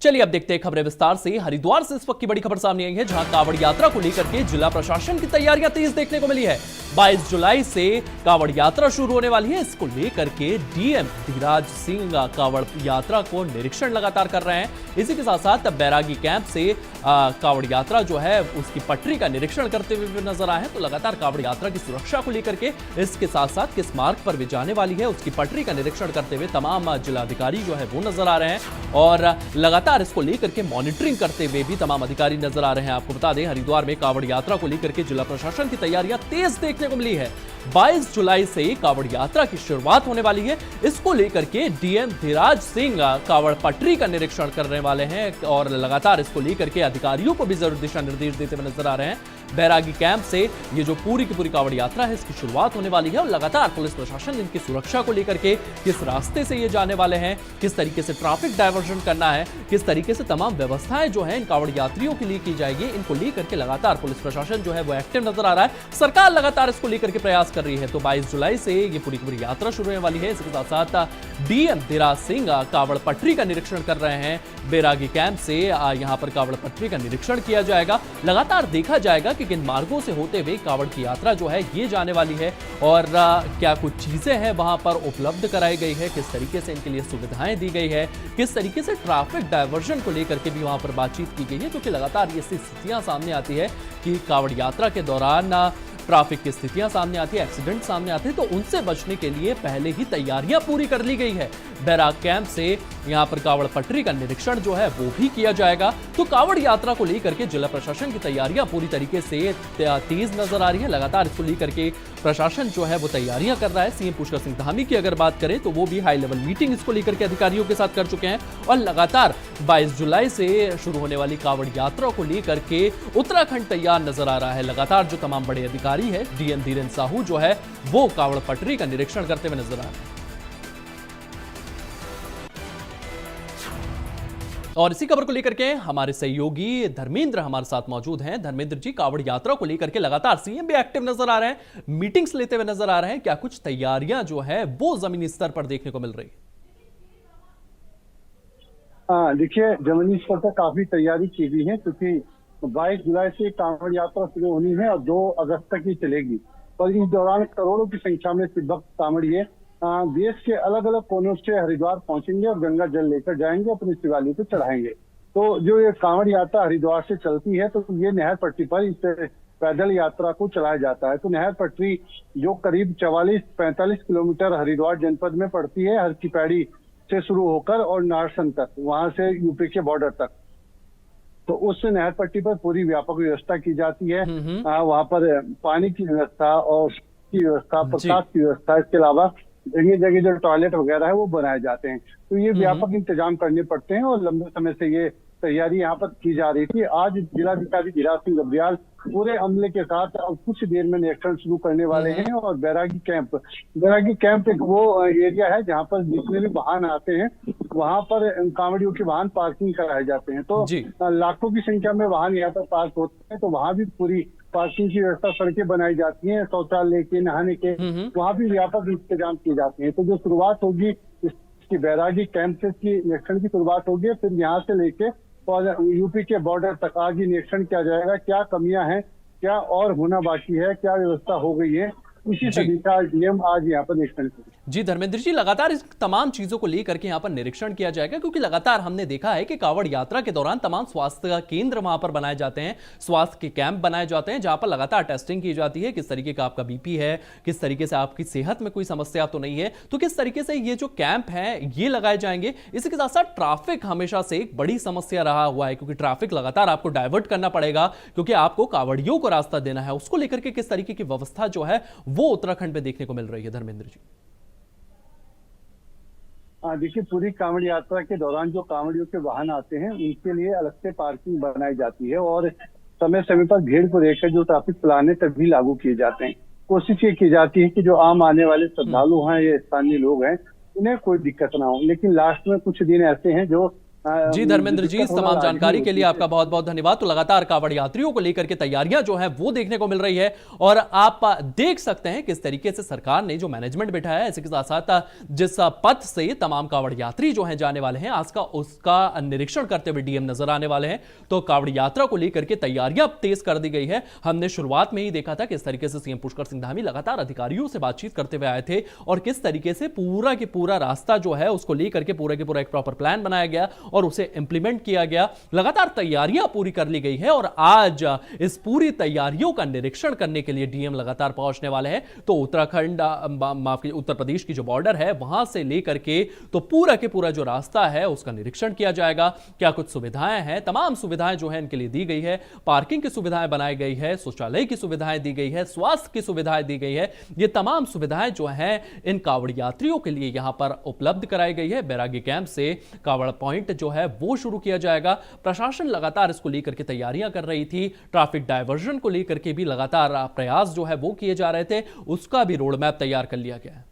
चलिए अब देखते हैं खबरें विस्तार से। हरिद्वार से इस वक्त की बड़ी खबर सामने आई है, जहां कांवड़ यात्रा को लेकर के जिला प्रशासन की तैयारियां तेज देखने को मिली है। 22 जुलाई से कांवड़ यात्रा शुरू होने वाली है। इसको लेकर के डीएम धीराज सिंह कांवड़ यात्रा को निरीक्षण लगातार कर रहे हैं। इसी के साथ साथ बैरागी कैंप से कांवड़ यात्रा जो है उसकी पटरी का निरीक्षण करते हुए भी नजर आए हैं। तो लगातार कांवड़ यात्रा की सुरक्षा को लेकर के, इसके साथ साथ किस मार्ग पर भी जाने वाली है उसकी पटरी का निरीक्षण करते हुए तमाम जिलाधिकारी जो है वो नजर आ रहे हैं और लगातार इसको लेकर के मॉनिटरिंग करते हुए भी तमाम अधिकारी नजर आ रहे हैं। आपको बता दें, हरिद्वार में कांवड़ यात्रा को लेकर के जिला प्रशासन की तैयारियां तेज देखने को मिली है। 22 जुलाई से कांवड़ यात्रा की शुरुआत होने वाली है। इसको लेकर के डीएम धीराज सिंह कांवड़ पटरी का निरीक्षण करने वाले हैं और लगातार इसको लेकर के अधिकारियों को भी जरूर दिशा निर्देश देते हुए नजर आ रहे हैं। बैरागी कैंप से ये जो पूरी की पूरी कांवड़ यात्रा है इसकी शुरुआत होने वाली है और लगातार पुलिस प्रशासन इनकी सुरक्षा को लेकर के किस रास्ते से ये जाने वाले हैं, किस तरीके से ट्रैफिक डायवर्जन करना है, किस तरीके से तमाम व्यवस्थाएं जो है इन कांवड़ यात्रियों के लिए की जाएगी, इनको लेकर के लगातार पुलिस प्रशासन जो है वो एक्टिव नजर आ रहा है। सरकार लगातार इसको लेकर के प्रयास कर रही है। तो 22 जुलाई से ये पूरी की पूरी यात्रा शुरू होने वाली है। इसके साथ साथ डीएम धीराज सिंह कांवड़ पटरी का निरीक्षण कर रहे हैं। बैरागी कैंप से यहां पर कांवड़ पटरी का निरीक्षण किया जाएगा। लगातार देखा जाएगा कि किन मार्गों से होते हुए कांवड़ की यात्रा जो है ये जाने वाली है और क्या कुछ चीजें हैं वहां पर उपलब्ध कराई गई है, किस तरीके से इनके लिए सुविधाएं दी गई है, किस तरीके से ट्रैफिक डायवर्जन को लेकर के भी वहां पर बातचीत की गई है। क्योंकि लगातार ये स्थितियां सामने आती है कि कांवड़ यात्रा के दौरान ट्रैफिक की स्थितियां सामने आती है, एक्सीडेंट सामने आते हैं, तो उनसे बचने के लिए पहले ही तैयारियां पूरी कर ली गई है। बैराग कैंप से यहां पर कांवड़ पटरी का निरीक्षण जो है वो भी किया जाएगा। तो कांवड़ यात्रा को लेकर के जिला प्रशासन की तैयारियां पूरी तरीके से तेज नजर आ रही है। लगातार इसको लेकर के प्रशासन जो है वो तैयारियां कर रहा है। सीएम पुष्कर सिंह धामी की अगर बात करें तो वो भी हाई लेवल मीटिंग इसको लेकर के अधिकारियों के साथ कर चुके हैं और लगातार 22 जुलाई से शुरू होने वाली कांवड़ यात्रा को लेकर के उत्तराखंड तैयार नजर आ रहा है। लगातार जो तमाम बड़े अधिकारी है, डीएम धीरेन्द्र साहू जो है वो कांवड़ पटरी का निरीक्षण करते हुए नजर आ रहे हैं। और इसी खबर को लेकर के हमारे सहयोगी धर्मेंद्र हमारे साथ मौजूद हैं। धर्मेंद्र जी, कांवड़ यात्रा को लेकर के लगातार सीएम भी एक्टिव नजर आ रहे हैं, मीटिंग्स लेते हुए नजर आ रहे हैं। क्या कुछ तैयारियां जो है वो जमीनी स्तर पर देखने को मिल रही है? देखिए, जमीनी स्तर पर काफी तैयारी की गई है क्योंकि 22 जुलाई से कांवड़ यात्रा शुरू होनी है और 2 अगस्त तक ही चलेगी। और इस दौरान करोड़ों की संख्या में सिद्ध भक्त कांवड़िए देश के अलग अलग कोनों से हरिद्वार पहुंचेंगे और गंगा जल लेकर जाएंगे, अपने शिवालय को चढ़ाएंगे। तो जो ये कांवड़ यात्रा हरिद्वार से चलती है तो ये नहर पट्टी पर इस पैदल यात्रा को चलाया जाता है। तो नहर पट्टी जो करीब 44-45 किलोमीटर हरिद्वार जनपद में पड़ती है, हर की पैड़ी से शुरू होकर और नारसन तक, वहां से यूपी के बॉर्डर तक। तो उस नहर पट्टी पर पूरी व्यापक व्यवस्था की जाती है। वहां पर पानी की व्यवस्था और की व्यवस्था, प्रकाश की व्यवस्था, इसके अलावा जगह जगह जो टॉयलेट वगैरह है वो बनाए जाते हैं। तो ये व्यापक इंतजाम करने पड़ते हैं और लंबे समय से ये तैयारी यहाँ पर की जा रही थी। आज जिलाधिकारी धीराज सिंह गब्रियाल पूरे अमले के साथ अब कुछ देर में निरीक्षण शुरू करने वाले हैं। और बैरागी कैंप एक वो एरिया है जहाँ पर जितने भी वाहन आते हैं वहां पर कांवड़ियों के वाहन पार्किंग कराए जाते हैं। तो लाखों की संख्या में वाहन यहाँ पर पार्क होते हैं, तो वहां भी पूरी पार्किंग की व्यवस्था, सड़कें बनाई जाती हैं, शौचालय के, नहाने के, वहां भी व्यापक इंतजाम किए जाते हैं। तो जो शुरुआत होगी इसकी बैरागी कैंप से इसकी निरीक्षण की शुरुआत होगी, फिर यहाँ से लेके और यूपी के बॉर्डर तक आज ही निरीक्षण किया जाएगा। क्या कमियां हैं, क्या और होना बाकी है, क्या व्यवस्था हो गई है, इसी सभी का डीएम आज यहाँ पर निरीक्षण करेंगे। जी धर्मेंद्र जी, लगातार इस तमाम चीजों को लेकर के यहाँ पर निरीक्षण किया जाएगा क्योंकि लगातार हमने देखा है कि कांवड़ यात्रा के दौरान तमाम स्वास्थ्य केंद्र वहां पर बनाए जाते हैं, स्वास्थ्य के कैंप बनाए जाते हैं जहां पर लगातार टेस्टिंग की जाती है, किस तरीके का आपका बीपी है, किस तरीके से आपकी सेहत में कोई समस्या तो नहीं है, तो किस तरीके से ये जो कैंप है ये लगाए जाएंगे। इसी के साथ साथ ट्रैफिक हमेशा से एक बड़ी समस्या रहा हुआ है क्योंकि ट्रैफिक लगातार आपको डाइवर्ट करना पड़ेगा क्योंकि आपको कांवड़ियों को रास्ता देना है। उसको लेकर के किस तरीके की व्यवस्था जो है वो उत्तराखंड में देखने को मिल रही है धर्मेंद्र जी? देखिए, पूरी कांवड़ यात्रा के दौरान जो कांवड़ियों के वाहन आते हैं उनके लिए अलग से पार्किंग बनाई जाती है और समय समय पर भीड़ को देखकर जो ट्रैफिक प्लान है तभी लागू किए जाते हैं। कोशिश ये की जाती है कि जो आम आने वाले श्रद्धालु हैं या स्थानीय लोग हैं उन्हें कोई दिक्कत ना हो। लेकिन लास्ट में कुछ दिन ऐसे हैं जो जी धर्मेंद्र जी, इस दिक्कत होना तमाम लाजमी जानकारी के होती लिए है। आपका बहुत बहुत धन्यवाद। तो लगातार कांवड़ यात्रियों को लेकर के तैयारियां जो है वो देखने को मिल रही है और आप देख सकते हैं किस तरीके से सरकार ने जो मैनेजमेंट बिठाया है, इसी के साथ साथ जिस पथ से तमाम कांवड़ यात्री जो हैं जाने वाले हैं, आज का उसका निरीक्षण करते हुए डीएम नजर आने वाले हैं। तो कांवड़ यात्रा को लेकर के तैयारियां तेज कर दी गई है। हमने शुरुआत में ही देखा था किस तरीके से सीएम पुष्कर सिंह धामी लगातार अधिकारियों से बातचीत करते हुए आए थे और किस तरीके से पूरा के पूरा रास्ता जो है उसको लेकर के पूरा के पूरा एक प्रॉपर प्लान बनाया गया और उसे इंप्लीमेंट किया गया। लगातार तैयारियां पूरी कर ली गई है और आज इस पूरी तैयारियों का निरीक्षण करने के लिए डीएम लगातार पहुंचने वाले हैं। तो उत्तराखंड, माफ कीजिए, उत्तर प्रदेश की जो बॉर्डर है वहां से लेकर के तो पूरा के पूरा जो रास्ता है उसका निरीक्षण किया जाएगा। क्या कुछ सुविधाएं हैं, तमाम सुविधाएं जो है इनके लिए दी गई है। पार्किंग की सुविधाएं बनाई गई है, शौचालय की सुविधाएं दी गई है, स्वास्थ्य की सुविधाएं दी गई है। ये तमाम सुविधाएं जो है इन कांवड़ यात्रियों के लिए यहां पर उपलब्ध कराई गई है। बैरागी कैंप से कांवड़ पॉइंट जो है वो शुरू किया जाएगा। प्रशासन लगातार इसको लेकर के तैयारियां कर रही थी। ट्रैफिक डायवर्जन को लेकर के भी लगातार प्रयास जो है वो किए जा रहे थे, उसका भी रोड मैप तैयार कर लिया गया है।